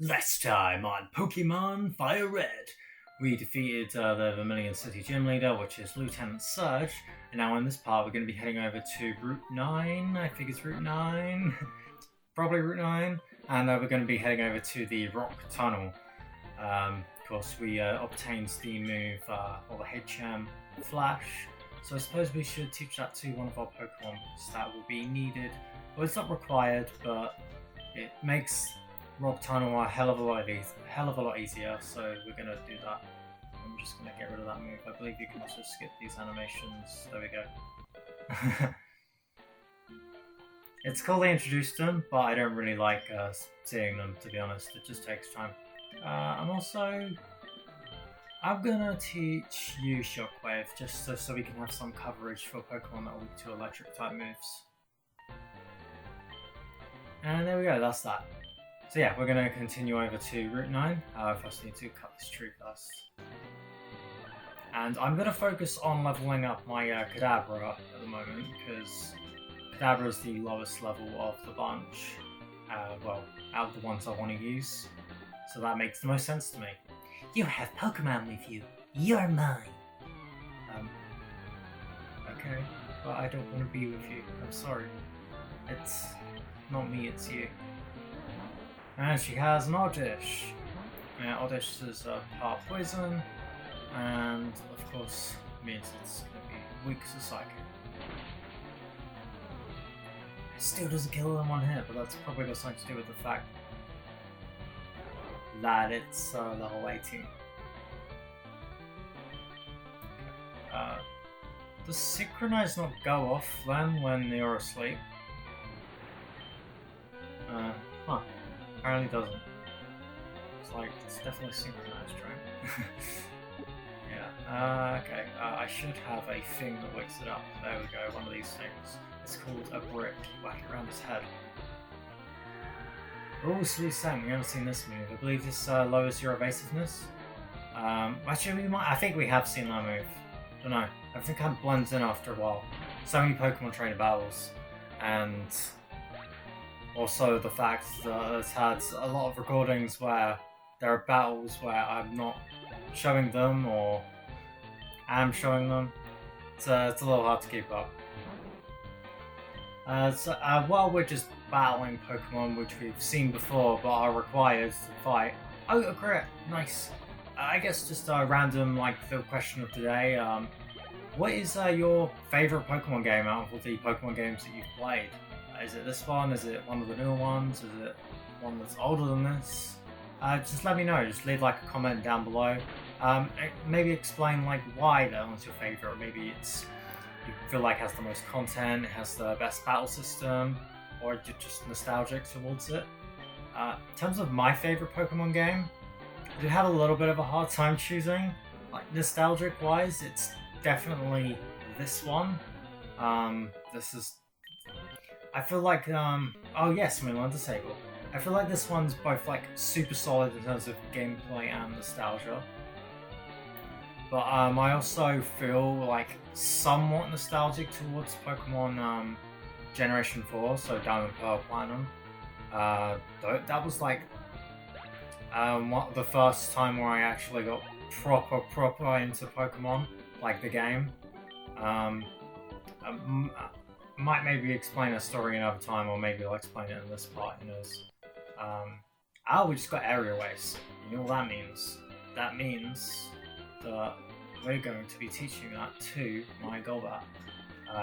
Last time on Pokémon Fire Red, we defeated the Vermilion City Gym Leader, which is Lieutenant Surge, and now in this part we're going to be heading over to Route 9, I think it's Route 9, probably Route 9, and we're going to be heading over to the Rock Tunnel. Of course, we obtained the move, or the HM Flash, so I suppose we should teach that to one of our Pokemon, because that will be needed. Well, it's not required, but it makes Rock Tunnel a hell of a lot easier, so we're going to do that. I'm just going to get rid of that move. I believe you can also skip these animations. There we go. It's cool they introduced them, but I don't really like seeing them, to be honest. It just takes time. I'm going to teach you Shockwave, just so we can have some coverage for Pokemon that are weak to electric type moves. And there we go, that's that. So yeah, we're going to continue over to Route 9. First need to cut this tree first. And I'm going to focus on leveling up my Kadabra at the moment, because Kadabra is the lowest level of the bunch. Well, out of the ones I want to use. So that makes the most sense to me. You have Pokemon with you. You're mine. Okay, but I don't want to be with you. I'm sorry. It's not me, it's you. And she has an Oddish. Oddish is part poison, and of course means it's going to be weak to Psychic. It still doesn't kill them on hit, but that's probably got something to do with the fact that it's level 18. Does Synchronize not go off then when you're asleep? Huh. Apparently doesn't. It's like, it's definitely synchronized, right? Yeah, okay. I should have a thing that wakes it up. There we go, one of these things. It's called a brick. Whack it around his head. Oh, Sleep Sam, we haven't seen this move. I believe this lowers your evasiveness. Actually, I think we have seen that move. Don't know. I think it blends in after a while. So many Pokemon trainer battles, and also the fact that it's had a lot of recordings where there are battles where I'm not showing them or am showing them. It's a little hard to keep up. While we're just battling Pokemon which we've seen before but are required to fight. Oh, a crit! Nice. I guess just a random the question of the day. What is your favourite Pokemon game out of all the Pokemon games that you've played? Is it this one? Is it one of the newer ones? Is it one that's older than this? Just let me know. Just leave a comment down below. Maybe explain why that one's your favourite. Maybe it's you feel like it has the most content, it has the best battle system, or you're just nostalgic towards it. In terms of my favourite Pokemon game, I did have a little bit of a hard time choosing. Nostalgic wise, it's definitely this one. This is. I feel like, oh yes, Milan Disable. I feel like this one's both super solid in terms of gameplay and nostalgia. But I also feel somewhat nostalgic towards Pokemon Generation 4, so Diamond, Pearl, Platinum. That was the first time where I actually got proper into Pokemon, the game. Might maybe explain a story another time, or maybe I'll explain it in this part, who knows. We just got area waves. You know what that means? That means that we're going to be teaching that to my Golbat.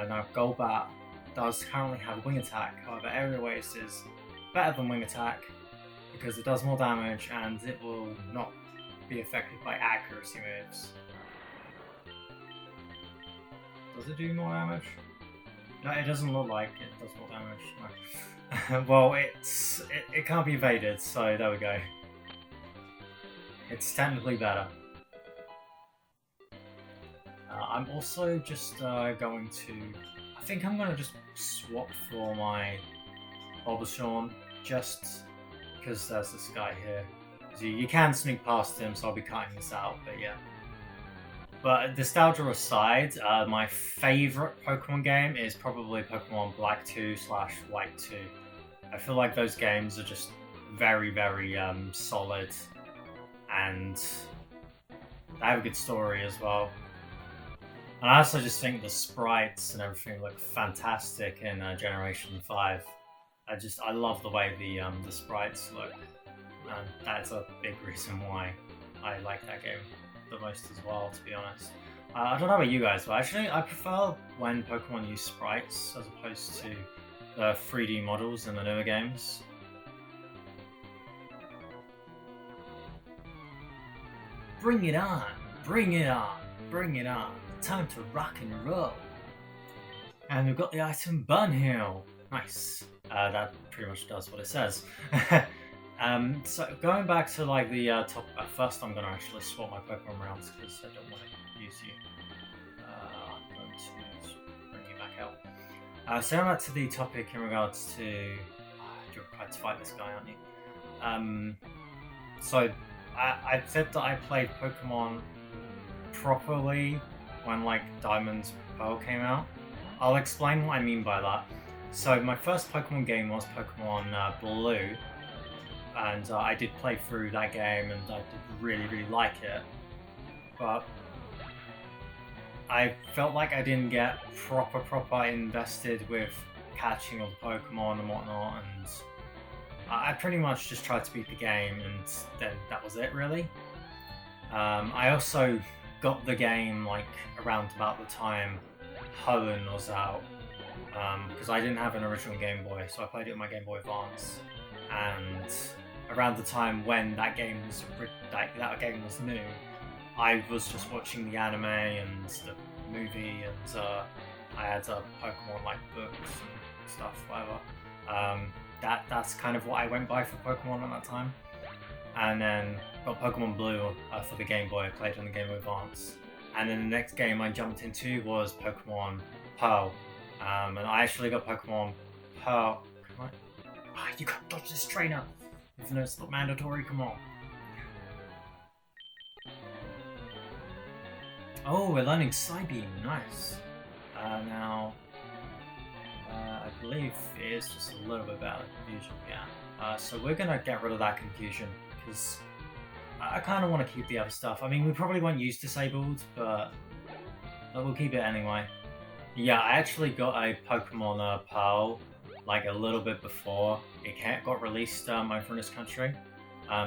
Now, Golbat does currently have Wing Attack, however, area waves is better than Wing Attack because it does more damage and it will not be affected by accuracy moves. Does it do more damage? No, it doesn't look like it does more damage. No. Well, it can't be evaded, so there we go. It's technically better. I'm also just going to. I think I'm going to just swap for my Bulbasaur, just because there's this guy here. You can sneak past him, so I'll be cutting this out, but yeah. But nostalgia aside, my favourite Pokemon game is probably Pokemon Black 2/White 2. I feel like those games are just very, very solid, and they have a good story as well. And I also just think the sprites and everything look fantastic in Generation 5. I love the way the sprites look, and that's a big reason why I like that game the most as well, to be honest. I don't know about you guys, but actually I prefer when Pokemon use sprites as opposed to the 3D models in the newer games. Bring it on! Bring it on! Bring it on! Time to rock and roll! And we've got the item Bunhill! Nice. That pretty much does what it says. So going back to like the top, first I'm going to actually swap my Pokemon around because I don't want to use you. I'm going to bring you back out. So going back to the topic in regards to, you're required to fight this guy, aren't you? So I said that I played Pokemon properly when like Diamond Pearl came out. I'll explain what I mean by that. So my first Pokemon game was Pokemon Blue, and I did play through that game and I did really, really like it. But I felt like I didn't get proper invested with catching all the Pokemon and whatnot, and I pretty much just tried to beat the game, and then that was it, really. I also got the game like around about the time Hoenn was out, because I didn't have an original Game Boy, so I played it on my Game Boy Advance. And around the time when that game was new, I was just watching the anime and the movie, and I had Pokemon like books and stuff, whatever. That's kind of what I went by for Pokemon at that time. And then got Pokemon Blue for the Game Boy, played on the Game Boy Advance. And then the next game I jumped into was Pokemon Pearl. And I actually got Pokemon Pearl. Come on. You can't dodge this trainer! Even though it's not mandatory, come on. Oh, we're learning Psybeam, nice. Now, I believe it is just a little bit better confusion, yeah. So we're gonna get rid of that confusion, because I kind of want to keep the other stuff. I mean, we probably won't use Disabled, but we'll keep it anyway. Yeah, I actually got a Pokemon Pearl like a little bit before it got released over in this country.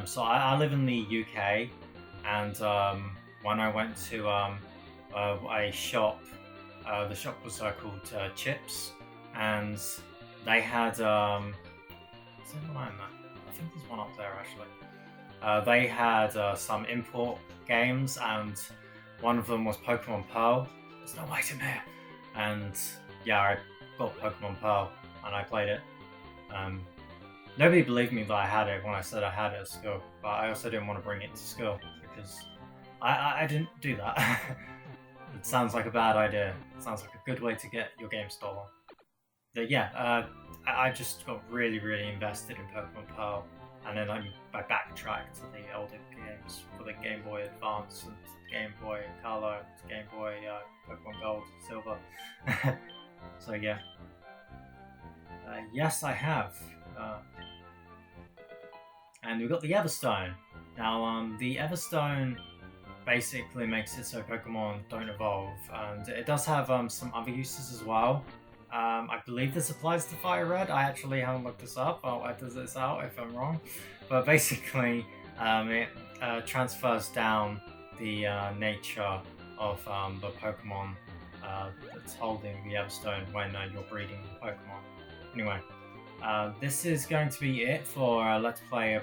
So I live in the UK, and when I went to a shop, the shop was called Chips, and they had, is there one in there? I think there's one up there actually. They had some import games, and one of them was Pokemon Pearl. There's no item here. And yeah, I got Pokemon Pearl and I played it. Nobody believed me that I had it when I said I had it at school, but I also didn't want to bring it to school because I didn't do that. It sounds like a bad idea. It sounds like a good way to get your game stolen. But yeah, I just got really, really invested in Pokemon Pearl, and then I backtracked to the older games for the Game Boy Advance and Game Boy Color, Game Boy Pokemon Gold, Silver. So yeah. Yes, I have. And we've got the Everstone. Now, the Everstone basically makes it so Pokemon don't evolve, and it does have some other uses as well. I believe this applies to Fire Red. I actually haven't looked this up. I'll edit this out if I'm wrong. But basically, it transfers down the nature of the Pokemon that's holding the Everstone when you're breeding Pokemon. Anyway, this is going to be it for Let's Play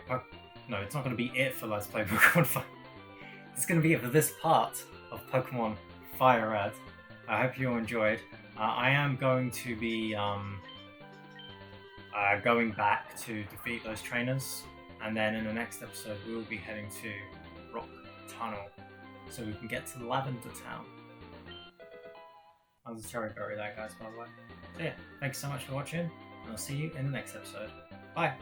No, it's not going to be it for Let's Play Pokemon Fire. It's going to be it for this part of Pokemon Fire Red. I hope you all enjoyed. I am going to be going back to defeat those trainers, and then in the next episode we will be heading to Rock Tunnel so we can get to Lavender Town. I was a cherry berry there, guys, by the way. So yeah, thanks so much for watching, and I'll see you in the next episode. Bye!